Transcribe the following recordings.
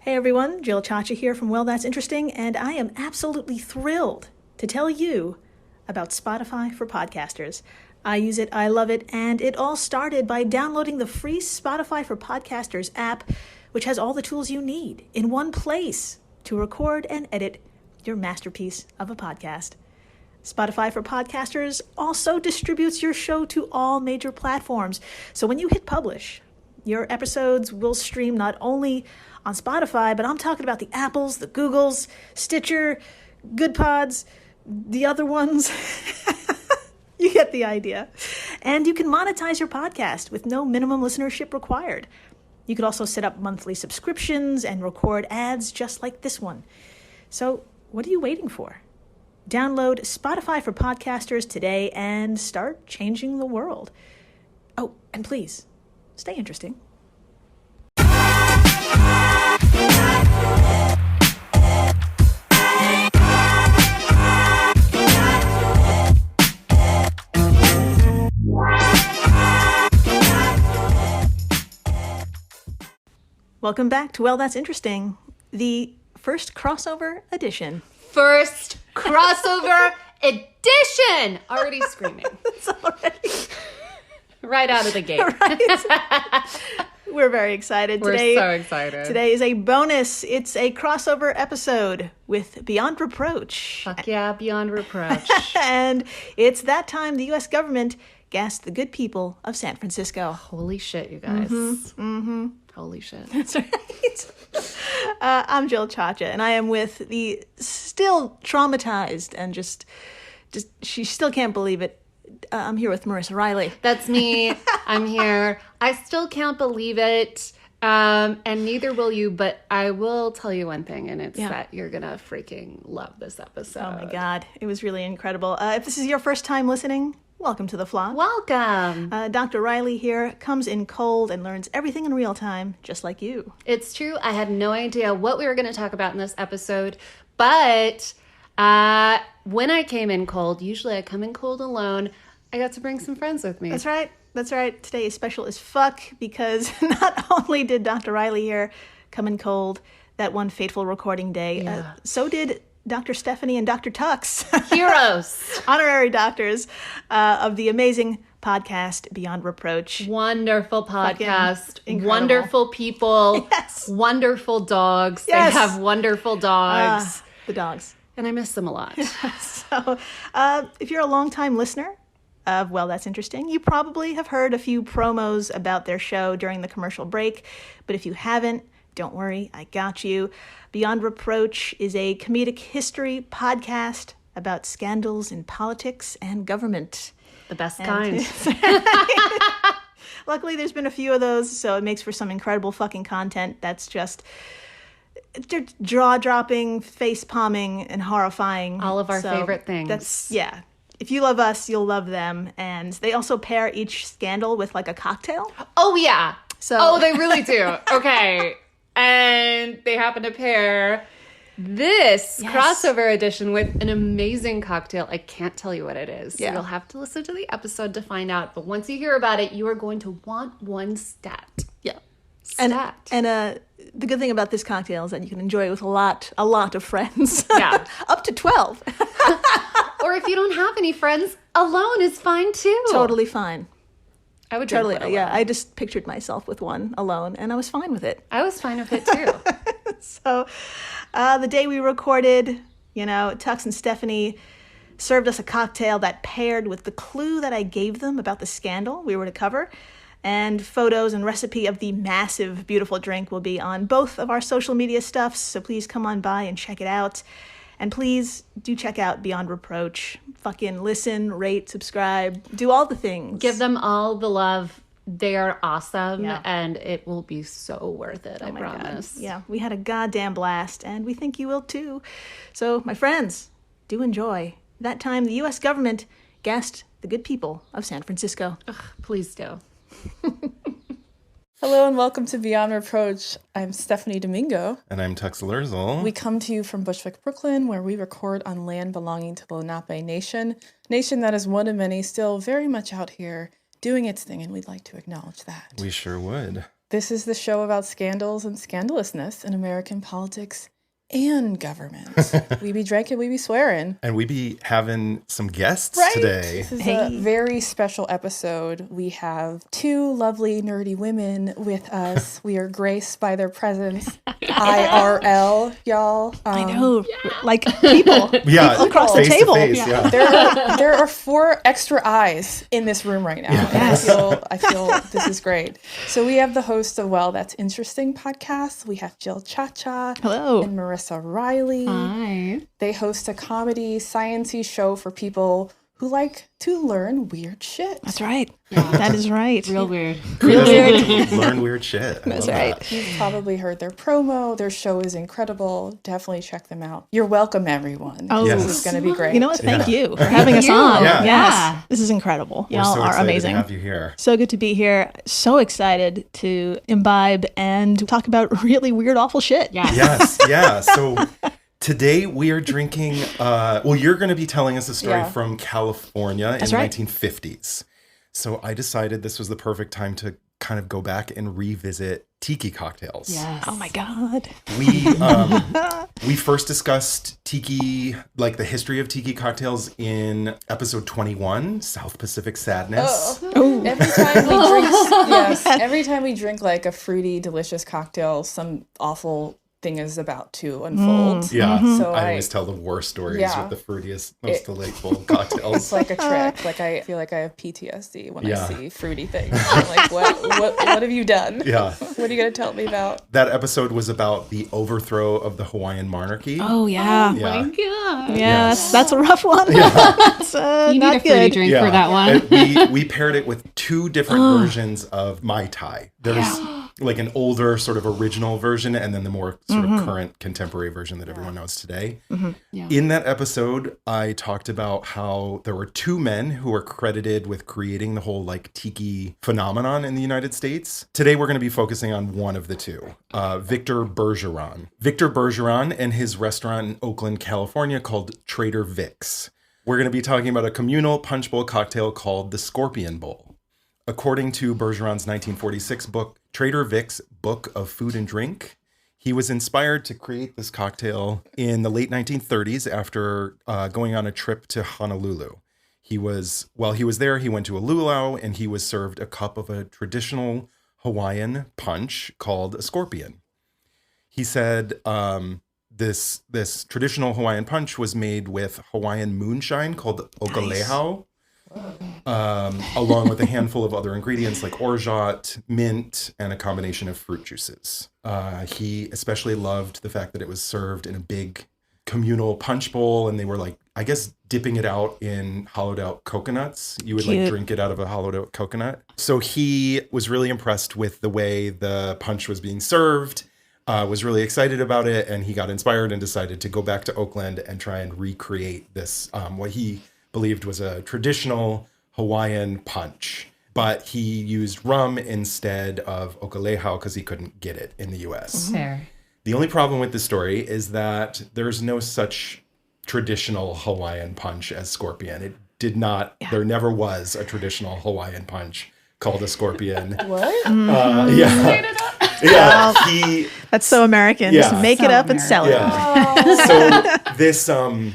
Hey everyone, Jill Chacha here from Well That's Interesting, and I am absolutely thrilled to tell you about Spotify for podcasters. I use it, I love it, and it all started by downloading the free Spotify for Podcasters app, which has all the tools you need in one place to record and edit your masterpiece of a podcast. Spotify for Podcasters also distributes your show to all major platforms, so when you hit publish, your episodes will stream not only on Spotify, but I'm talking about the Apples, the Googles, Stitcher, Good Pods, the other ones. You get the idea. And you can monetize your podcast with no minimum listenership required. You could also set up monthly subscriptions and record ads just like this one. So what are you waiting for? Download Spotify for Podcasters today and start changing the world. Oh, and please, stay interesting. Welcome back to Well That's Interesting, the first crossover edition. First crossover edition! Already screaming. It's already... Right out of the gate. Right. We're very excited. We're so excited. Today is a bonus. It's a crossover episode with Beyond Reproach. Fuck yeah, Beyond Reproach. And it's that time the U.S. government gassed the good people of San Francisco. Holy shit, you guys. Holy shit. That's right. I'm Jill Chacha, and I am with the still traumatized and just she still can't believe it. I'm here with Marissa Riley. That's me. I'm here. I still can't believe it. And neither will you, but I will tell you one thing, and it's that you're going to freaking love this episode. Oh my God. It was really incredible. If this is your first time listening, welcome to the flock. Welcome. Dr. Riley here comes in cold and learns everything in real time, just like you. It's true. I had no idea what we were going to talk about in this episode, but when I came in cold, usually I come in cold alone, I got to bring some friends with me. That's right. That's right. Today is special as fuck because not only did Dr. Riley here come in cold that one fateful recording day, so did Dr. Stephanie and Dr. Tux. Heroes. Honorary doctors of the amazing podcast Beyond Reproach. Wonderful podcast. Wonderful people. Yes. Wonderful dogs. Yes. They have wonderful dogs. The dogs. And I miss them a lot. So if you're a longtime listener of Well That's Interesting, you probably have heard a few promos about their show during the commercial break. But if you haven't, don't worry, I got you. Beyond Reproach is a comedic history podcast about scandals in politics and government. The best kind. Luckily, there's been a few of those, so it makes for some incredible fucking content that's just jaw-dropping, face-palming, and horrifying. All of our favorite things. If you love us, you'll love them. And they also pair each scandal with like a cocktail. Oh, yeah. Oh, they really do. Okay. And they happen to pair this crossover edition with an amazing cocktail. I can't tell you what it is. Yeah. You'll have to listen to the episode to find out. But once you hear about it, you are going to want one stat. Yeah. Stat. And the good thing about this cocktail is that you can enjoy it with a lot of friends. Yeah. Up to 12. Or if you don't have any friends, alone is fine too. Totally fine. I would drink one alone. Yeah, I just pictured myself with one alone, and I was fine with it. I was fine with it too. So the day we recorded, Tux and Stephanie served us a cocktail that paired with the clue that I gave them about the scandal we were to cover. And photos and recipe of the massive, beautiful drink will be on both of our social media stuffs, so please come on by and check it out. And please do check out Beyond Reproach. Fucking listen, rate, subscribe, do all the things. Give them all the love. They are awesome, and it will be so worth it, I promise. God. Yeah, we had a goddamn blast, and we think you will too. So, my friends, do enjoy. That time, the U.S. government gassed the good people of San Francisco. Ugh, please do. Hello and welcome to Beyond Reproach. I'm Stephanie Domingo. And I'm Tux Lurzol. We come to you from Bushwick, Brooklyn, where we record on land belonging to the Lenape Nation. Nation that is one of many, still very much out here doing its thing, and we'd like to acknowledge that. We sure would. This is the show about scandals and scandalousness in American politics and government. We be drinking, we be swearing. And we be having some guests Right? today. This is a very special episode. We have two lovely, nerdy women with us. We are graced by their presence. IRL, y'all. I know, like people, people across the face to table. face, yeah. There are 4 extra eyes in this room right now. Yes. And I feel this is great. So we have the host of Well, That's Interesting podcast. We have Jill Cha-Cha. Hello. And Marissa Riley. Hi. They host a comedy, science-y show for people who like to learn weird shit. That's right. That is right. Real weird. Real weird. Learn weird shit. That's right. You've probably heard their promo. Their show is incredible. Definitely check them out. You're welcome, everyone. Oh, Yes. This is going to be great. You know what? Thank you for having us on. Yeah. Yes. This is incredible. We're Y'all so are excited amazing. to have you here. So good to be here. So excited to imbibe and talk about really weird, awful shit. Yeah. Yes, yeah. So today we are drinking, you're going to be telling us a story Yeah. from California in That's the right. 1950s. So I decided this was the perfect time to kind of go back and revisit tiki cocktails. Yes. Oh my God. We first discussed tiki, like the history of tiki cocktails in episode 21, South Pacific Sadness. Every time we drink, every time we drink like a fruity, delicious cocktail, some awful thing is about to unfold. Yeah, So I always tell the worst stories Yeah. with the fruitiest, most delightful cocktails. It's like a trick. Like I feel like I have PTSD when Yeah. I see fruity things. I'm like, what have you done? Yeah. What are you gonna tell me about? That episode was about the overthrow of the Hawaiian monarchy. Oh, yeah. Yeah. My God. Yeah, that's a rough one. That's You need not a fruity good. drink for that one. And we paired it with 2 different versions of Mai Tai. There's like an older sort of original version and then the more sort of current contemporary version that everyone knows today. Yeah. In that episode, I talked about how there were 2 men who were credited with creating the whole like tiki phenomenon in the United States. Today, we're going to be focusing on one of the 2, Victor Bergeron. Victor Bergeron and his restaurant in Oakland, California called Trader Vic's. We're going to be talking about a communal punch bowl cocktail called the Scorpion Bowl. According to Bergeron's 1946 book, Trader Vic's Book of Food and Drink, he was inspired to create this cocktail in the late 1930s after going on a trip to Honolulu. While he was there, he went to a luau and he was served a cup of a traditional Hawaiian punch called a scorpion. He said this traditional Hawaiian punch was made with Hawaiian moonshine called okalehau. Along with a handful of other ingredients like orgeat, mint, and a combination of fruit juices. He especially loved the fact that it was served in a big communal punch bowl, and they were like, I guess, dipping it out in hollowed out coconuts. You would like drink it out of a hollowed out coconut. So he was really impressed with the way the punch was being served, was really excited about it, and he got inspired and decided to go back to Oakland and try and recreate this, what he believed was a traditional Hawaiian punch, but he used rum instead of okalehau because he couldn't get it in the U.S. Fair. The only problem with this story is that there's no such traditional Hawaiian punch as Scorpion. It did not, there never was a traditional Hawaiian punch called a Scorpion. What? Yeah, That's so American. Yeah. Just make it up and sell it. Yeah. So this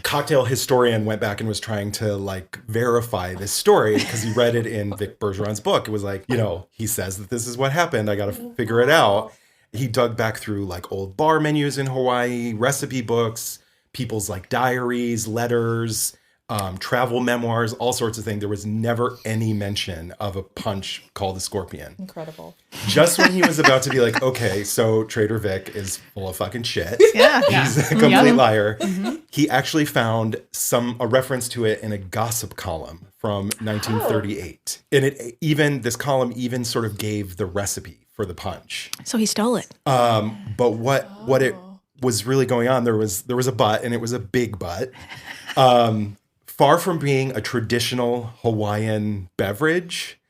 cocktail historian went back and was trying to like verify this story because he read it in Vic Bergeron's book. It was like, he says that this is what happened. I got to figure it out. He dug back through like old bar menus in Hawaii, recipe books, people's like diaries, letters, travel memoirs, all sorts of things. There was never any mention of a punch called the Scorpion. Incredible. Just when he was about to be like, okay, so Trader Vic is full of fucking shit. Yeah. He's a complete liar. He actually found a reference to it in a gossip column from 1938. And this column even sort of gave the recipe for the punch. So he stole it. But what it was really going on, there was a but, and it was a big but. Far from being a traditional Hawaiian beverage,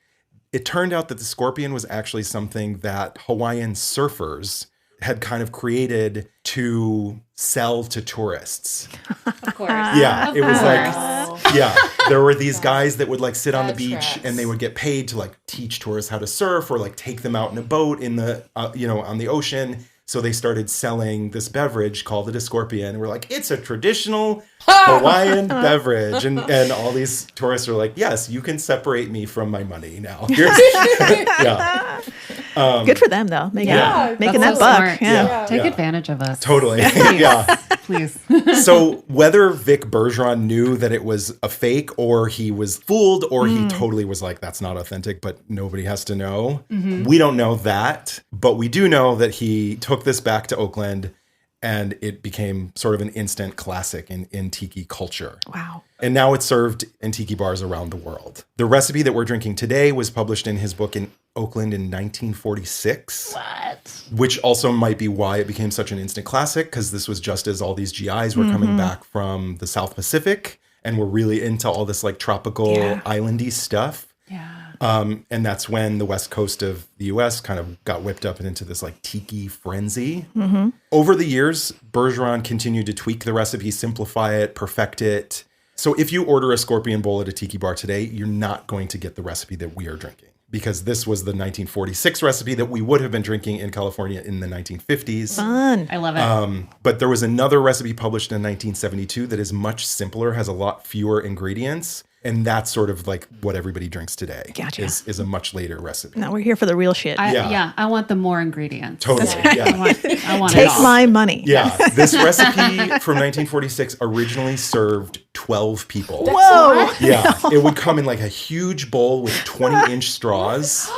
it turned out that the Scorpion was actually something that Hawaiian surfers had kind of created to sell to tourists. Of course. Yeah, it was like Yeah, there were these guys that would like sit on the That beach tracks. and they would get paid to like teach tourists how to surf or like take them out in a boat in the, on the ocean. So they started selling this beverage called the Scorpion. And we're like, it's a traditional Hawaiian beverage. And all these tourists are like, yes, you can separate me from my money now. Yeah. Good for them, though. Making Yeah, that that's so buck. smart. Yeah. Take Yeah. advantage of us. Totally. Yeah. Please. So whether Vic Bergeron knew that it was a fake or he was fooled or he totally was like, that's not authentic, but nobody has to know. We don't know that, but we do know that he took this back to Oakland and it became sort of an instant classic in tiki culture. Wow. And now it's served in tiki bars around the world. The recipe that we're drinking today was published in his book in Oakland in 1946. What? Which also might be why it became such an instant classic, because this was just as all these GIs were coming back from the South Pacific and were really into all this like tropical islandy stuff. Yeah. And that's when the west coast of the US kind of got whipped up into this like tiki frenzy. Over the years, Bergeron continued to tweak the recipe, simplify it, perfect it. So if you order a scorpion bowl at a tiki bar today, you're not going to get the recipe that we are drinking, because this was the 1946 recipe that we would have been drinking in California in the 1950s. Fun. I love it. But there was another recipe published in 1972 that is much simpler, has a lot fewer ingredients. And that's sort of like what everybody drinks today. Gotcha. Is a much later recipe. Now we're here for the real shit. Yeah, I want the more ingredients. Totally. Yeah. I want Take it all. my money. Yeah. This recipe from 1946 originally served 12 people. Whoa. Yeah. It would come in like a huge bowl with 20-inch straws.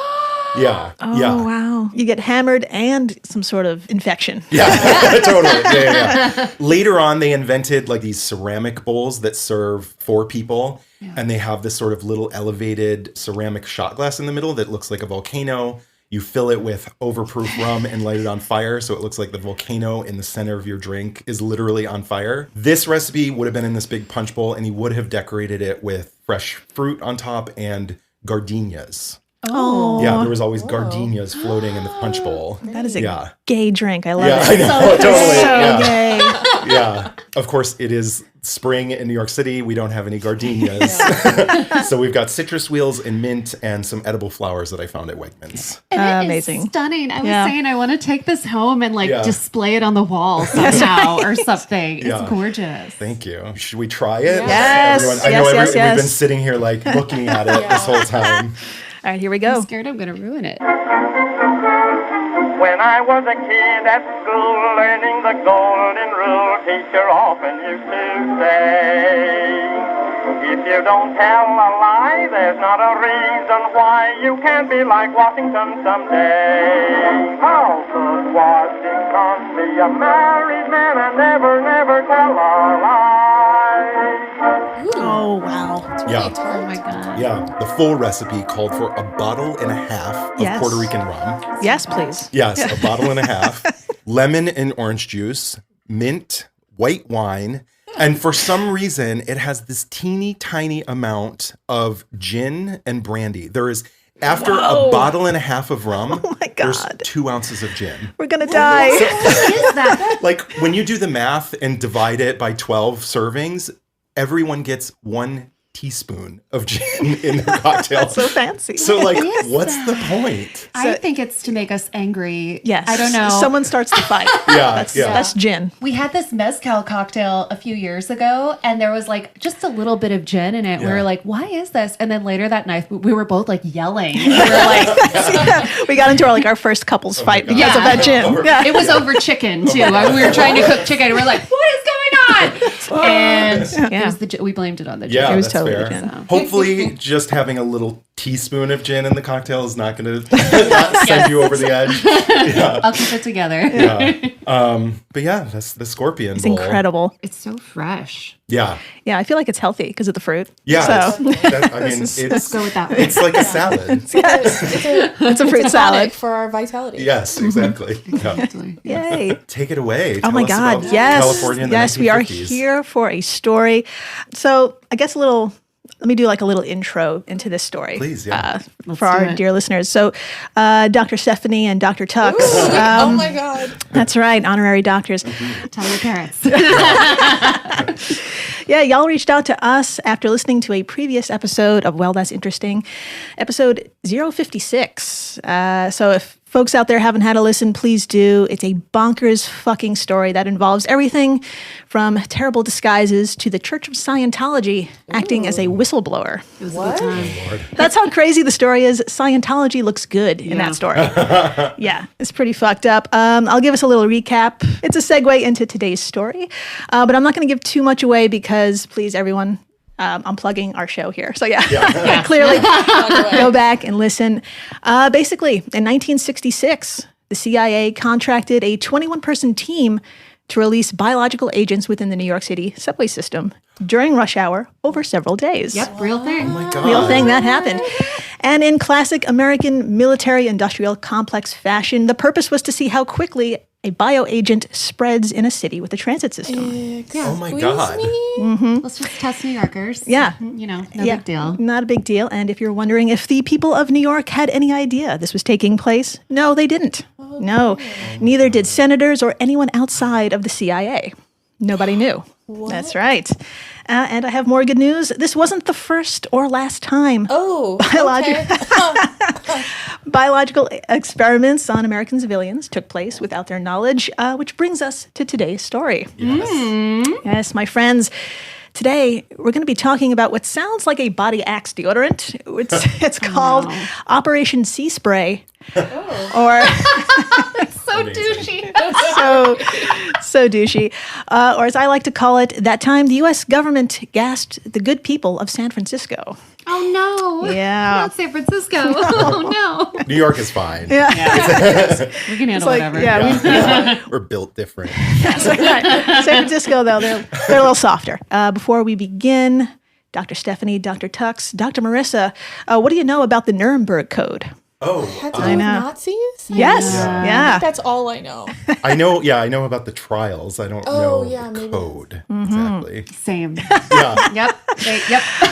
Yeah. Oh, Yeah. wow. You get hammered and some sort of infection. Yeah, totally. Yeah. Later on, they invented like these ceramic bowls that serve 4 people. Yeah. And they have this sort of little elevated ceramic shot glass in the middle that looks like a volcano. You fill it with overproof rum and light it on fire. So it looks like the volcano in the center of your drink is literally on fire. This recipe would have been in this big punch bowl, and he would have decorated it with fresh fruit on top and gardenias. Oh. Yeah, there was always gardenias floating in the punch bowl. That is a gay drink. I love Yeah, it. I know, totally. So Yeah. gay. Yeah. Of course, it is spring in New York City. We don't have any gardenias. So we've got citrus wheels and mint and some edible flowers that I found at Wegmans. And it is Amazing. stunning. I was Yeah. saying I want to take this home and like Yeah. display it on the wall somehow or something. Yeah. It's gorgeous. Thank you. Should we try it? Yes. I know Yes, we've been yes. sitting here like looking at it this whole time. All right, here we I'm go. scared I'm going to ruin it. When I was a kid at school learning the golden rule, teacher often used to say, if you don't tell a lie, there's not a reason why you can't be like Washington someday. How could Washington be a married man and never, never tell a lie? Oh, wow. Yeah. Oh my God. Yeah. The full recipe called for a bottle and a half of Yes. Puerto Rican rum. Yes, please. Yes, a bottle and a half. Lemon and orange juice, mint, white wine, and for some reason, it has this teeny tiny amount of gin and brandy. There is, after Whoa. a bottle and a half of rum, Oh my there's God. 2 ounces of gin. We're going to die. What is that? Like when you do the math and divide it by 12 servings, everyone gets 1 teaspoon of gin in their cocktail. So fancy. So like, is what's that? the point? I think it's to make us angry. Yes. I don't know. Someone starts to fight. Yeah, That's gin. We had this mezcal cocktail a few years ago, and there was like just a little bit of gin in it. We Yeah. were like, why is this? And then later that night, we were both like yelling. We were like, We got into our first couples fight because God. of that gin. Yeah. it was over chicken too. We were trying to cook chicken, and we were like, what is going on? And Yeah. it was we blamed it on the gin. Yeah, It was that's totally fair. gin. Hopefully, just having a little teaspoon of gin in the cocktail is not going to not send you over the edge. Yeah, I'll keep it together. yeah. But yeah, that's the scorpion It's bowl. incredible. It's so fresh. Yeah, Yeah, I feel like it's healthy because of the fruit. yeah. So I mean, Let's it's go with that one. it's like a salad. it's a fruit Tonic salad. for our vitality. Yes, exactly. Yeah. Yay. Take it away. Oh my Tell us God. about Yes. California in the Yes, we are 1950s. here for a story. So I guess let me do like a little intro into this story. Please, yeah. For our do it. dear listeners. So Dr. Stephanie and Dr. Tux. Oh my God. That's right. Honorary doctors. Tell your parents. Yeah, y'all reached out to us after listening to a previous episode of Well, That's Interesting, episode 056. So if folks out there haven't had a listen, please do. It's a bonkers fucking story that involves everything from terrible disguises to the Church of Scientology acting as a whistleblower. It was a good time. That's how crazy the story is. Scientology looks good in that story. Yeah, it's pretty fucked up. I'll give us a little recap. It's a segue into today's story, but I'm not going to give too much away because, please, everyone, I'm plugging our show here. So yeah. Clearly go back and listen. Basically, in 1966, the CIA contracted a 21-person team to release biological agents within the New York City subway system during rush hour over several days. Yep, real thing. Oh my God. Real thing that happened. And in classic American military-industrial complex fashion, the purpose was to see how quickly a bioagent spreads in a city with a transit system. Oh my God. Let's just test New Yorkers. Yeah. No big deal. Not a big deal. And if you're wondering if the people of New York had any idea this was taking place, no, they didn't. No. Neither did senators or anyone outside of the CIA. Nobody knew. That's right. And I have more good news. This wasn't the first or last time biological experiments on American civilians took place without their knowledge, which brings us to today's story. Yes, my friends. Today, we're going to be talking about what sounds like a body axe deodorant. It's called Operation Sea Spray. Or So douchey. so douchey. Or as I like to call it, that time the U.S. government gassed the good people of San Francisco. Oh, no. Yeah. Not San Francisco. Oh, no. New York is fine. Yeah. We can handle whatever. We're built different. San Francisco, though, they're a little softer. Before we begin, Dr. Stephanie, Dr. Tux, Dr. Marissa, what do you know about the Nuremberg Code? Had to do with Nazis? Yes. Yeah. That's all I know. I know about the trials. I don't know the code exactly. Same. Yeah. Yep.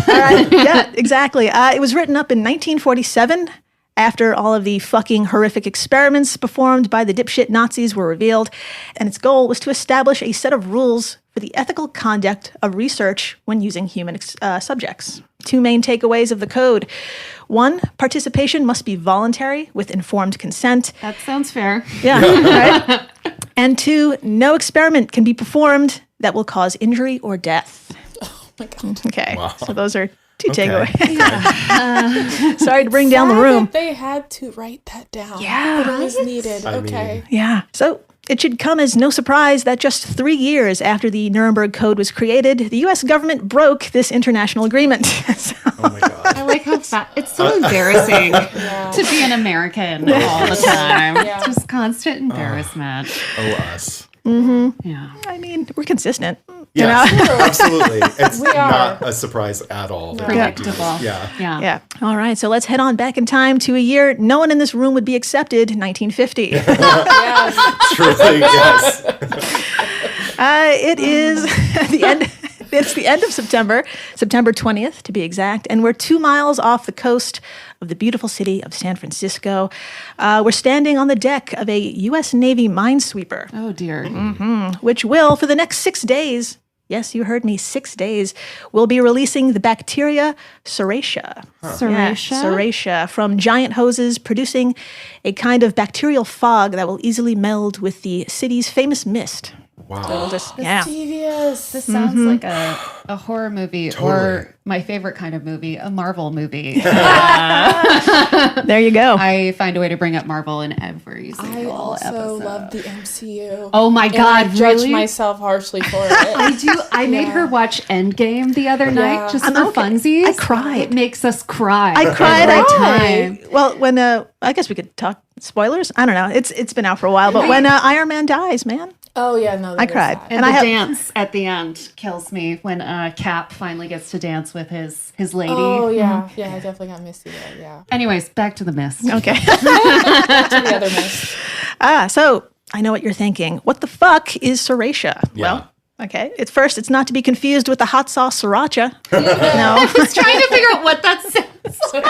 All right. Yeah, exactly. It was written up in 1947 after all of the fucking horrific experiments performed by the dipshit Nazis were revealed, and its goal was to establish a set of rules for the ethical conduct of research when using human subjects. Two main takeaways of the code. One, participation must be voluntary with informed consent. That sounds fair. Yeah, right? And two, no experiment can be performed that will cause injury or death. Oh my God. Okay, Wow. so those are two Okay. takeaways. Sorry to bring down the room. They had to write that down. Yeah. But it was needed. Okay. Yeah. So it should come as no surprise that just 3 years after the Nuremberg Code was created, the U.S. government broke this international agreement. Oh my God. I like how it's so embarrassing to be an American all the time. Just constant embarrassment. Oh, us. Yeah. I mean, we're consistent. Yes, absolutely. It's We are. not a surprise at all. that we do this. Predictable. Yeah. Yeah. All right. So let's head on back in time to a year no one in this room would be accepted, 1950. Truly, yes. It is the end. It's the end of September 20th to be exact, and we're 2 miles off the coast of the beautiful city of San Francisco. We're standing on the deck of a U.S. Navy minesweeper, Oh, dear. which will, for the next 6 days, yes, you heard me, 6 days, will be releasing the bacteria Serratia. Yeah, Serratia from giant hoses, producing a kind of bacterial fog that will easily meld with the city's famous mist. Wow. Just, yeah. Devious. This sounds like a horror movie or my favorite kind of movie, a Marvel movie. There you go. I find a way to bring up Marvel in every I single also episode. love the MCU. Oh my And God, I judge really? myself harshly for it. I do. I made her watch Endgame the other night just for funsies. I cried. It makes us cry. I cried every every time. Well, when I guess we could talk spoilers. I don't know. It's been out for a while, but when Iron Man dies, man, Oh, yeah, no. I cried. And I the have- dance at the end kills me when Cap finally gets to dance with his lady. Oh, yeah. Yeah, I definitely got misty there. Yeah. Anyways, back to the mist. Okay. To the other mist. So I know what you're thinking. What the fuck is Serratia? Yeah. Well, Okay. It's not to be confused with the hot sauce sriracha. No. I was trying to figure out what that sounds like.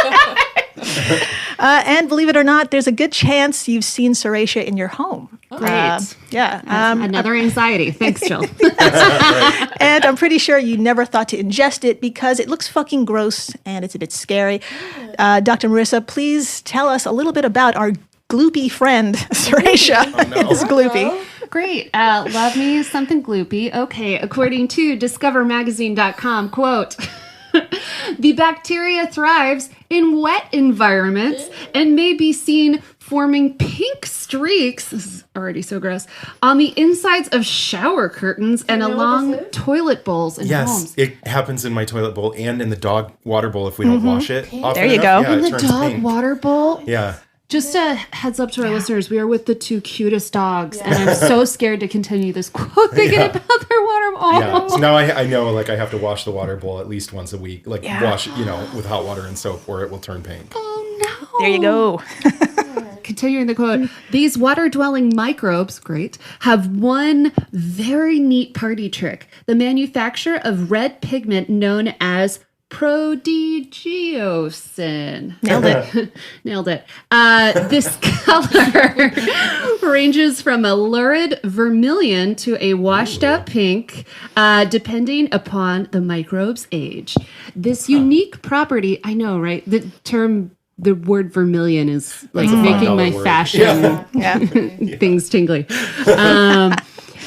And believe it or not, there's a good chance you've seen Serratia in your home. Great. Yeah. Another anxiety. Thanks, Jill. And I'm pretty sure you never thought to ingest it because it looks fucking gross and it's a bit scary. Dr. Marissa, please tell us a little bit about our gloopy friend, Serratia. Oh, no. It's gloopy. Great. Love me something gloopy. Okay. According to discovermagazine.com, quote, the bacteria thrives in wet environments and may be seen forming pink streaks, this is already so gross, on the insides of shower curtains and along toilet bowls in homes. Yes, it happens in my toilet bowl and in the dog water bowl if we don't wash it. There you go. Yeah, In it the turns dog pink. water bowl? Yeah. Just a heads up to our listeners, we are with the two cutest dogs, and I'm so scared to continue this quote thinking about their water bowl. Yeah. So now I know, like, I have to wash the water bowl at least once a week. Like, wash, with hot water and soap, or it will turn pink. Oh, no. There you go. Continuing the quote, these water-dwelling microbes, great, have one very neat party trick. The manufacture of red pigment known as prodigiosin. Nailed it. Nailed it. This color ranges from a lurid vermilion to a washed out pink, depending upon the microbe's age. This unique property, I know, right? The word vermilion is like making my word. fashion Yeah. things tingly.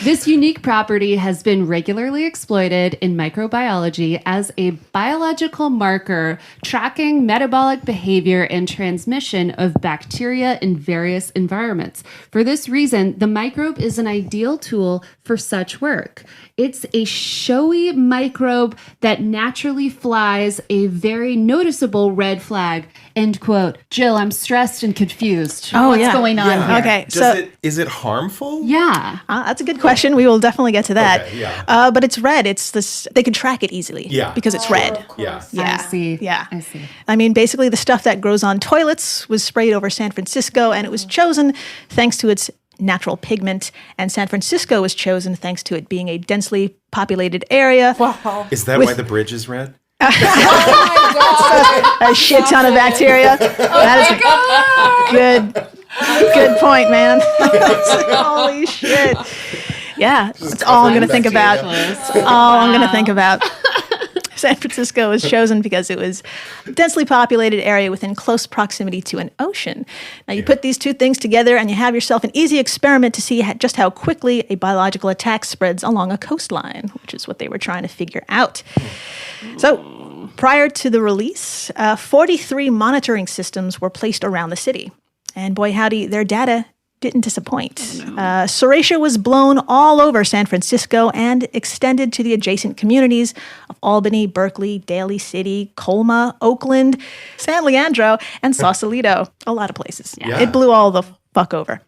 This unique property has been regularly exploited in microbiology as a biological marker tracking metabolic behavior and transmission of bacteria in various environments. For this reason, the microbe is an ideal tool for such work. It's a showy microbe that naturally flies a very noticeable red flag. End quote. Jill, I'm stressed and confused. What's going on here? Okay. Is it harmful? Yeah. That's a good question. We will definitely get to that. Okay, yeah. But it's red. It's this. They can track it easily. Yeah. Because it's red. Yeah. Yeah. I see. Yeah. I see. I mean, basically, the stuff that grows on toilets was sprayed over San Francisco, and it was chosen thanks to its natural pigment. And San Francisco was chosen thanks to it being a densely populated area. Wow. Is that why the bridge is red? Oh my God. A shit ton of bacteria. That is a good point, man. Holy shit. Yeah, that's all I'm going to think about. That's all I'm going to think about. San Francisco was chosen because it was a densely populated area within close proximity to an ocean. Now, you put these two things together and you have yourself an easy experiment to see just how quickly a biological attack spreads along a coastline, which is what they were trying to figure out. So, prior to the release, 43 monitoring systems were placed around the city. And boy, howdy, their data didn't disappoint. Serratia was blown all over San Francisco and extended to the adjacent communities of Albany, Berkeley, Daly City, Colma, Oakland, San Leandro, and Sausalito. A lot of places. Yeah. It blew all the fuck over.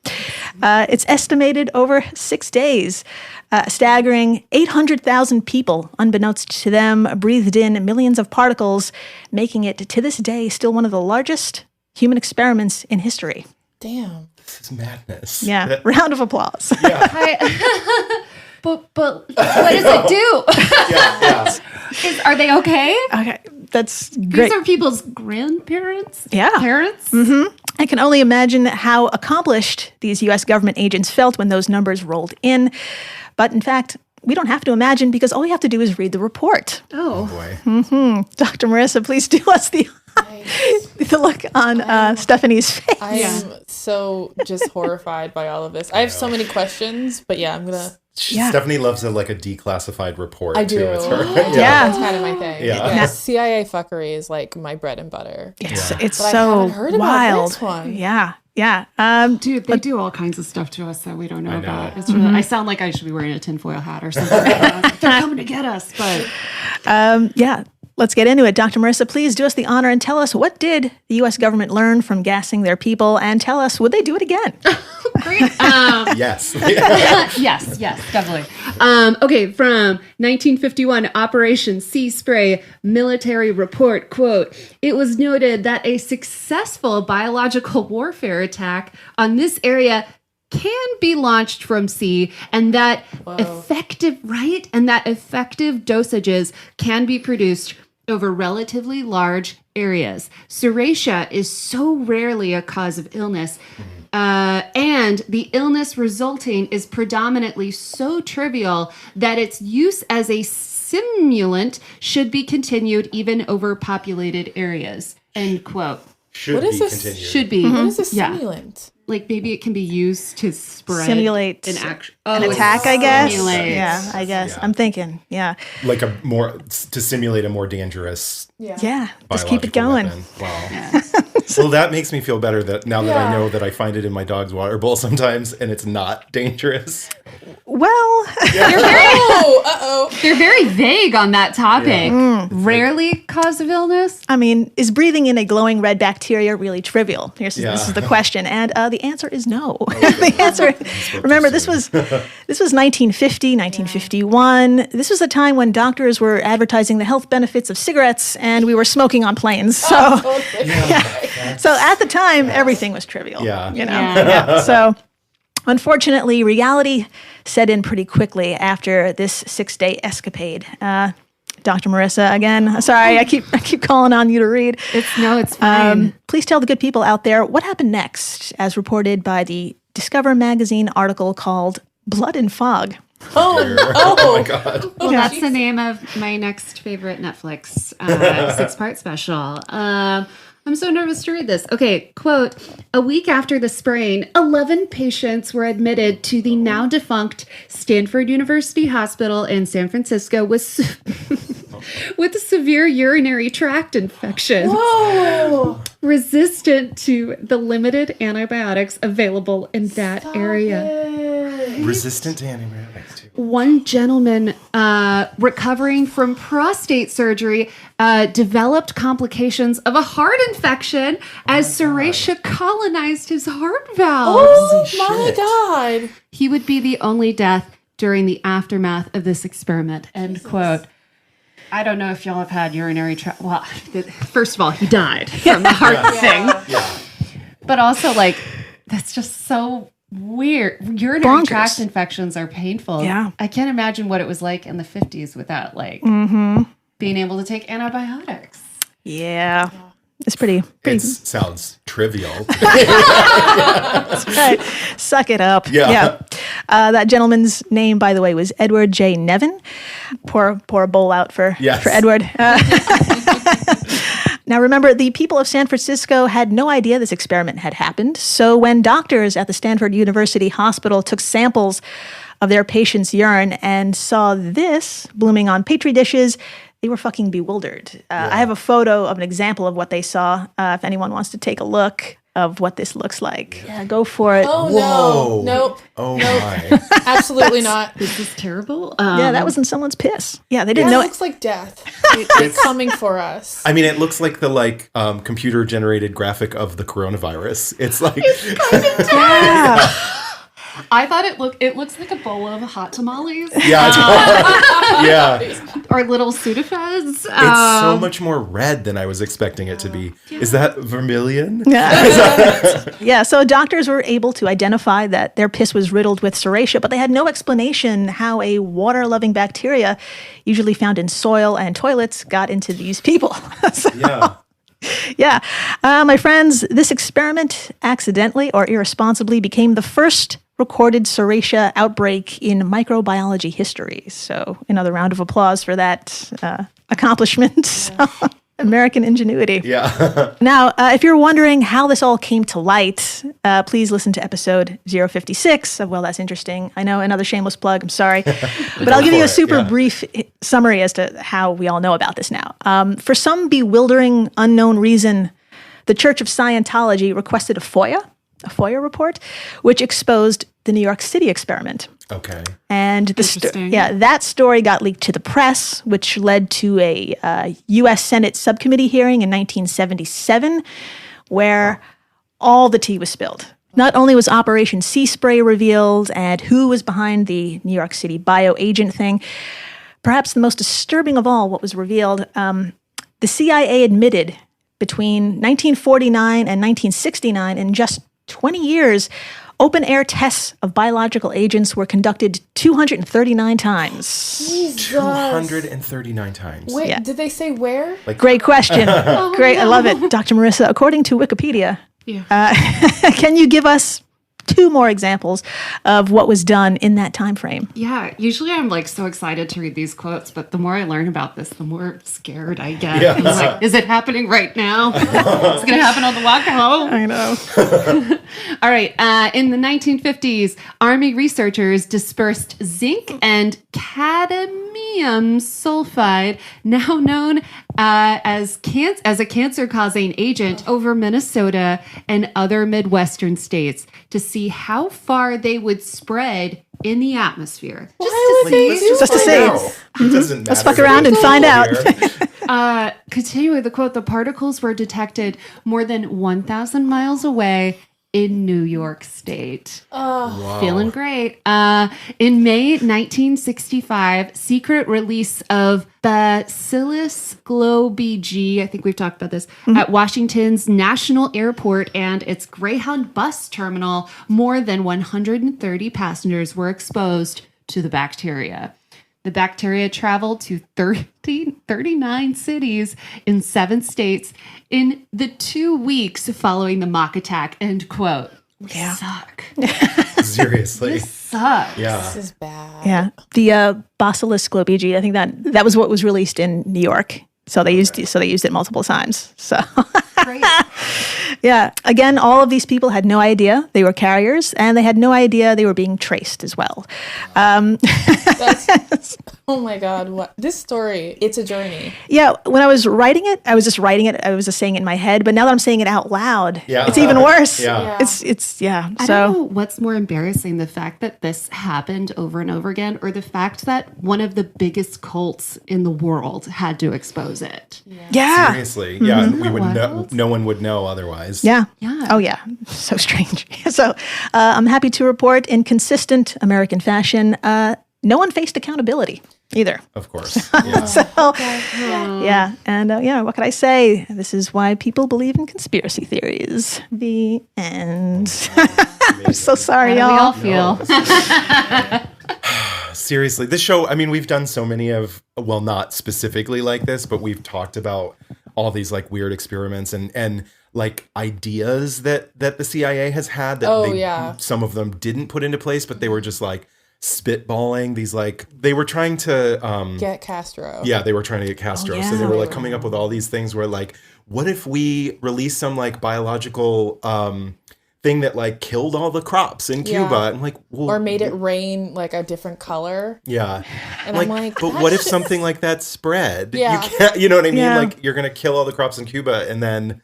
It's estimated over 6 days. A staggering 800,000 people, unbeknownst to them, breathed in millions of particles, making it, to this day, still one of the largest human experiments in history. Damn. This is madness. Yeah, round of applause. But what does it do? Are they okay? Okay, that's great. These are people's grandparents? Yeah. Parents? I can only imagine how accomplished these U.S. government agents felt when those numbers rolled in. But in fact, we don't have to imagine because all we have to do is read the report. Oh. Boy. Dr. Marissa, please do us the look on Stephanie's face. I am so just horrified by all of this. I have so many questions, but yeah, I'm gonna. Stephanie loves a declassified report. I do. Too. It's her. Yeah. That's kind of my thing. Yeah. CIA fuckery is like my bread and butter. It's But I so haven't heard about wild. this one. Yeah. Dude, they do all kinds of stuff to us that we don't know know. about. It's really, I sound like I should be wearing a tinfoil hat or something. They're coming to get us, but Let's get into it. Dr. Marissa, please do us the honor and tell us, what did the U.S. government learn from gassing their people? And tell us, would they do it again? great. Yes. Yes, definitely. Okay, from 1951, Operation Sea Spray military report, quote, it was noted that a successful biological warfare attack on this area can be launched from sea, and that effective dosages can be produced over relatively large areas. Serratia is so rarely a cause of illness, and the illness resulting is predominantly so trivial that its use as a stimulant should be continued even over populated areas. End quote. What is this? Continued. Should be. What is a stimulant? Like maybe it can be used to spread Simulate an attack, I guess. Simulate. Yeah, I guess. Yeah. I'm thinking. Yeah. Like to simulate a more dangerous Yeah. Just keep it biological going. weapon. Wow. Well, that makes me feel better that now that I know that I find it in my dog's water bowl sometimes and it's not dangerous. Well, They're very vague on that topic. Rarely cause of illness. I mean, is breathing in a glowing red bacteria really trivial? This is the question, and the answer is no. The answer. Remember, this was 1950, 1951. This was a time when doctors were advertising the health benefits of cigarettes, and we were smoking on planes. So, so at the time, everything was trivial. Yeah. You know. Yeah. So, unfortunately, reality set in pretty quickly after this 6-day escapade. Dr. Marissa, again, sorry, I keep calling on you to read. It's fine. Please tell the good people out there what happened next, as reported by the Discover magazine article called Blood and Fog. Oh my God. Well, that's the name of my next favorite Netflix 6-part special. I'm so nervous to read this. Okay, quote, a week after the sprain, 11 patients were admitted to the now defunct Stanford University Hospital in San Francisco with severe urinary tract infections. Whoa! Resistant to the limited antibiotics available in that area. Resistant to antibiotics too. One gentleman recovering from prostate surgery developed complications of a heart infection as Serratia colonized his heart valves. Oh my God! He would be the only death during the aftermath of this experiment. End quote. I don't know if y'all have had urinary tract. Well, first of all, he died from the heart thing. Yeah. But also, like, that's just so weird. Urinary Bonkers. tract infections are painful. Yeah. I can't imagine what it was like in the 50s without, like, being able to take antibiotics. Yeah. It's pretty. It sounds trivial. Right. Suck it up. Yeah. That gentleman's name, by the way, was Edward J. Nevin. Pour a bowl out for Edward. Now, remember, the people of San Francisco had no idea this experiment had happened. So when doctors at the Stanford University Hospital took samples of their patients' urine and saw this blooming on Petri dishes, they were fucking bewildered. I have a photo of an example of what they saw, if anyone wants to take a look of what this looks like. Yeah, go for it. Oh, Whoa. no. Nope. Oh Nope. my. Absolutely not. This is terrible. Yeah, that was in someone's piss. Yeah, they didn't know It it. looks like death. It's coming for us. I mean, it looks like the computer generated graphic of the coronavirus. It's like Yeah. I thought it looks like a bowl of hot tamales. yeah. Or little Sudafeds. It's so much more red than I was expecting it to be. Is that vermilion? Yeah, so doctors were able to identify that their piss was riddled with Serratia, but they had no explanation how a water-loving bacteria, usually found in soil and toilets, got into these people. Yeah. My friends, this experiment accidentally or irresponsibly became the first recorded Serratia outbreak in microbiology history. So another round of applause for that accomplishment. American ingenuity. Yeah. Now, if you're wondering how this all came to light, please listen to episode 056 of Well, That's Interesting. I know, another shameless plug, I'm sorry. But I'll give you a super brief summary as to how we all know about this now. For some bewildering, unknown reason, the Church of Scientology requested a FOIA report, which exposed the New York City experiment. Okay. And that story got leaked to the press, which led to a U.S. Senate subcommittee hearing in 1977, where all the tea was spilled. Not only was Operation Sea Spray revealed and who was behind the New York City bioagent thing, perhaps the most disturbing of all what was revealed, the CIA admitted between 1949 and 1969, in just 20 years, Open-air tests of biological agents were conducted 239 times. Jesus. 239 times. Wait, Yeah. did they say where? Great question. Great. I love it. Dr. Marissa, according to Wikipedia, can you give us 2 more examples of what was done in that time frame? Yeah, usually I'm like so excited to read these quotes, but the more I learn about this, the more scared I get. Yeah. I'm like, is it happening right now? It's going to happen on the walk home. I know. All right. In the 1950s, Army researchers dispersed zinc and cadmium sulfide, now known as a cancer-causing agent, over Minnesota and other Midwestern states to see how far they would spread in the atmosphere. Just to say. It doesn't matter. Let's fuck around and find out. Continuing the quote, the particles were detected more than 1,000 miles away in New York State. Wow. Feeling great. In May 1965, secret release of Bacillus globigi, I think we've talked about this, at Washington's National Airport and its Greyhound bus terminal, more than 130 passengers were exposed to the bacteria. The bacteria traveled to 39 cities in 7 states in the 2 weeks following the mock attack, end quote. Yeah. Suck. Seriously. Sucks. Yeah. This is bad. Yeah. The Bacillus globigi, I think that was what was released in New York. So they used it multiple times. So Great. yeah. Again, all of these people had no idea they were carriers, and they had no idea they were being traced as well. Oh my God. What this story, it's a journey. Yeah, when I was writing it, I was just writing it. I was just saying it in my head, but now that I'm saying it out loud, it's even worse. Yeah. It's yeah. I So don't know what's more embarrassing, the fact that this happened over and over again, or the fact that one of the biggest cults in the world had to expose it. yeah. Seriously. Yeah. We would wild? no one would know otherwise. Yeah. Yeah. Oh, yeah. So strange. So I'm happy to report in consistent American fashion, no one faced accountability either. Of course. Yeah. So, yeah. And what could I say? This is why people believe in conspiracy theories. The end. I'm so sorry, How do we y'all. all feel? Seriously, this show, I mean, we've done so many of, well, not specifically like this, but we've talked about all these like weird experiments and like ideas that the CIA has had that some of them didn't put into place, but they were just like spitballing these, like they were trying to Get Castro. Yeah, they were trying to get Castro. So they were like coming up with all these things where like, what if we release some like biological thing that like killed all the crops in Cuba? And like, well, Or made it rain like a different color. yeah. And I'm like, but what if something like that spread? Yeah. You can't, you know what I mean? Yeah. Like you're going to kill all the crops in Cuba and then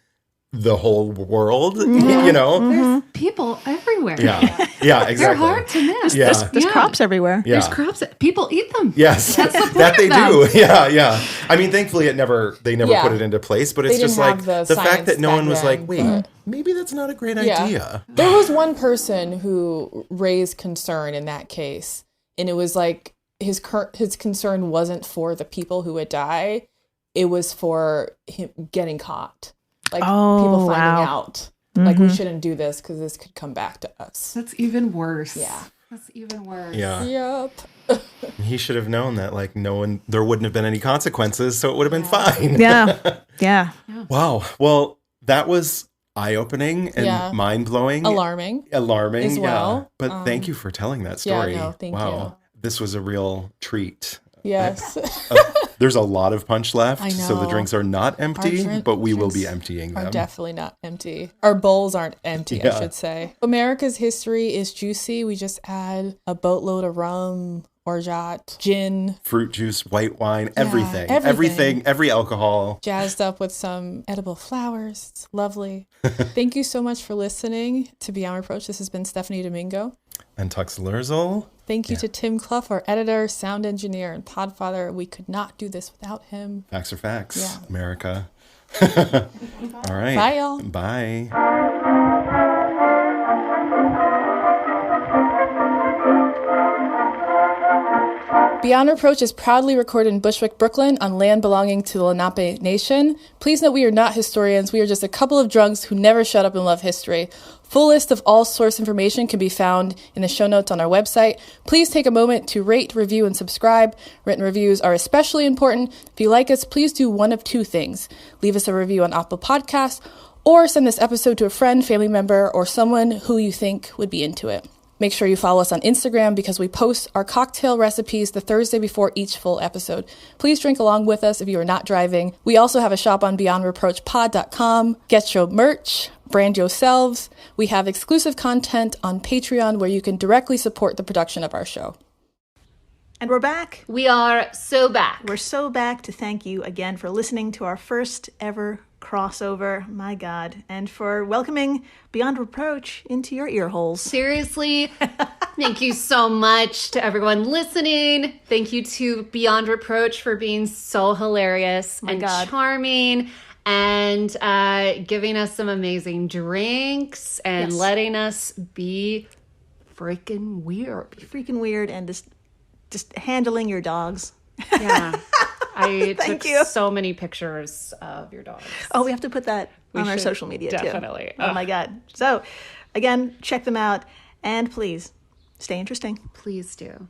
the whole world, you know? There's people everywhere. Yeah. Yeah, exactly. They're hard to miss. Yeah. There's crops everywhere. Yeah. There's crops. People eat them. Yes, That's the point that they of them. do. Yeah, yeah. I mean, thankfully, they never Yeah. put it into place. But it's They just didn't like have the the fact that no science one was back like, then, wait, maybe that's not a great Yeah. idea. There was one person who raised concern in that case, and it was like his concern wasn't for the people who would die, it was for him getting caught, like people finding out, like we shouldn't do this because this could come back to us. That's even worse. Yeah. That's even worse. Yeah, Yep. he should have known that. Like, there wouldn't have been any consequences, so it would have been fine. Yeah. Yeah. Wow. Well, that was eye-opening and mind-blowing, Alarming. as well. Yeah. But thank you for telling that story. no, thank you. This was a real treat. Yes. There's a lot of punch left, I so the know. drinks are not empty, Our but we will be drinks emptying are them. definitely not empty. Our bowls aren't empty, Yeah. I should say. America's history is juicy. We just add a boatload of rum, orgeat, gin, Fruit juice, white wine, everything, everything. every alcohol. jazzed up with some edible flowers. It's lovely. Thank you so much for listening to Beyond Reproach. This has been Stephanie Domingo. And Tux Lurzel. Thank you to Tim Clough, our editor, sound engineer, and podfather. We could not do this without him. Facts are facts, Yeah. America. All right. Bye, y'all. Bye. Beyond Reproach is proudly recorded in Bushwick, Brooklyn, on land belonging to the Lenape Nation. Please note we are not historians. We are just a couple of drunks who never shut up and love history. Full list of all source information can be found in the show notes on our website. Please take a moment to rate, review, and subscribe. Written reviews are especially important. If you like us, please do one of two things. Leave us a review on Apple Podcasts, or send this episode to a friend, family member, or someone who you think would be into it. Make sure you follow us on Instagram because we post our cocktail recipes the Thursday before each full episode. Please drink along with us if you are not driving. We also have a shop on beyondreproachpod.com. Get your merch, brand yourselves. We have exclusive content on Patreon where you can directly support the production of our show. And we're back. We are so back. We're so back to thank you again for listening to our first ever crossover, my God, and for welcoming Beyond Reproach into your ear holes. Seriously, thank you so much to everyone listening. Thank you to Beyond Reproach for being so hilarious and charming and giving us some amazing drinks and letting us be freaking weird. And just handling your dogs. Yeah. I Thank took you. so many pictures of your dogs. Oh, we have to put that on our should, social media definitely. too. Oh my God. So again, check them out and please stay interesting. Please do.